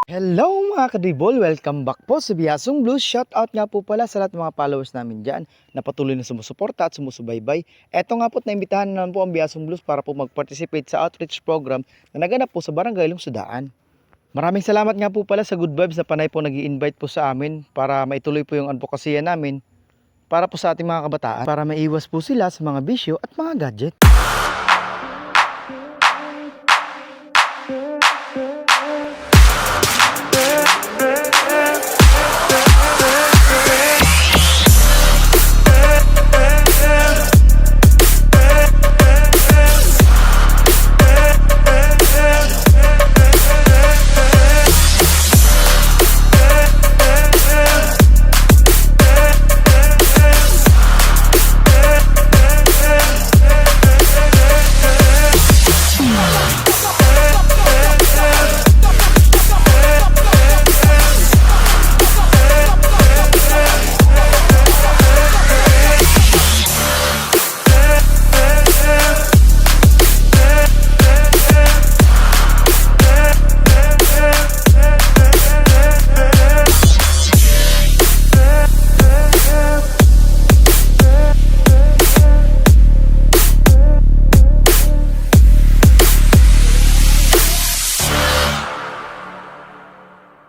Hello mga kadribol! Welcome back po sa Biasong Blues. Shoutout nga po pala sa lahat ng mga followers namin dyan na patuloy na sumusuporta at sumusubaybay. Eto nga po, naimbitahan naman po ang Biasong Blues para po mag-participate sa outreach program na naganap po sa Barangay Lungsodaan. Maraming salamat nga po pala sa Good Vibes na panay po nag-i-invite po sa amin para maituloy po yung advokasya namin para po sa ating mga kabataan para maiwas po sila sa mga bisyo at mga gadget.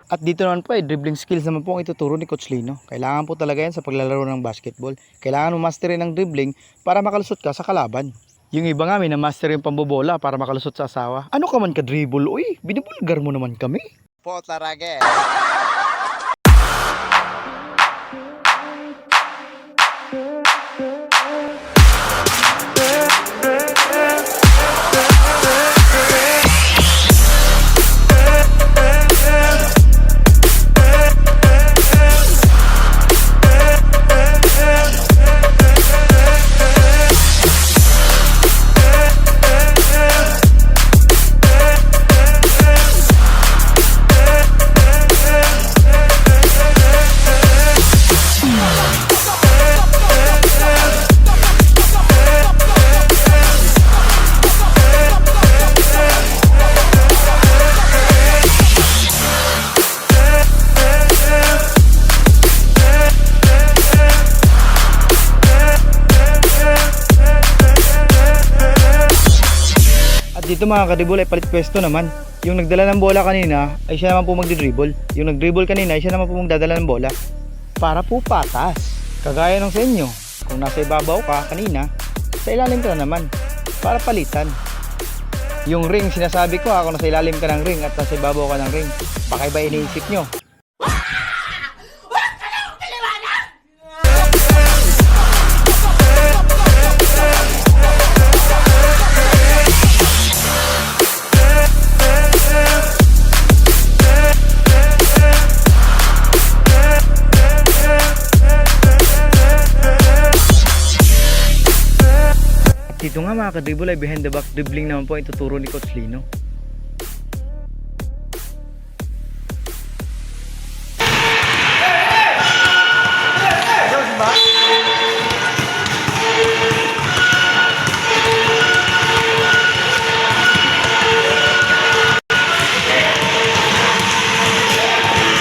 At dito naman po dribbling skills naman po ang ituturo ni Coach Lino. Kailangan po talaga yan sa paglalaro ng basketball. Kailangan mo masterin ng dribbling para makalusot ka sa kalaban. Yung iba nga may na-master yung pambobola para makalusot sa asawa. Ano ka man ka-dribble? Uy, binubulgar mo naman kami. Po tarage. Dito mga kadribol ay palit pwesto naman. Yung nagdala ng bola kanina ay siya naman po magdi-dribble. Yung nag-dribble kanina ay siya naman po magdadala ng bola. Para po patas. Kagaya ng sa inyo. Kung nasa ibabaw ka kanina, sa ilalim ka na naman. Para palitan. Yung ring, sinasabi ko kung nasa ilalim ka ng ring at nasa ibabaw ka ng ring. Baka iba iniisip nyo. Dito nga mga kadribol ay behind the back dribbling naman po ang ituturo ni Coach Lino.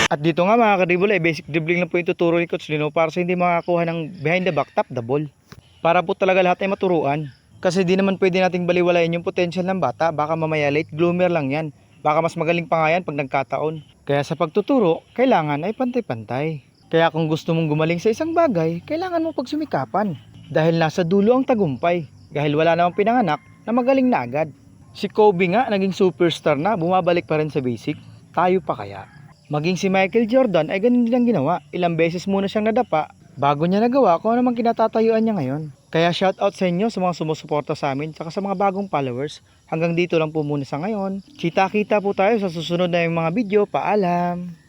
At dito nga mga kadribol ay basic dribbling lang po yung tuturo ni Coach Lino para sa hindi makakuha ng behind the back tap the ball. Para po talaga lahat ay maturuan. Kasi di naman pwede nating baliwalayin yung potential ng bata. Baka mamaya late bloomer lang yan. Baka mas magaling pa nga yan pag nagkataon. Kaya sa pagtuturo, kailangan ay pantay-pantay. Kaya kung gusto mong gumaling sa isang bagay, kailangan mo pagsumikapan. Dahil nasa dulo ang tagumpay. Dahil wala namang pinanganak na magaling na agad. Si Kobe nga naging superstar na, bumabalik pa rin sa basic. Tayo pa kaya? Maging si Michael Jordan ay ganun din ang ginawa. Ilang beses muna siyang nadapa bago niya nagawa kung ano mang kinatatayuan niya ngayon. Kaya shoutout sa inyo sa mga sumusuporta sa amin at sa mga bagong followers. Hanggang dito lang po muna sa ngayon. Kita-kita po tayo sa susunod na yung mga video. Paalam!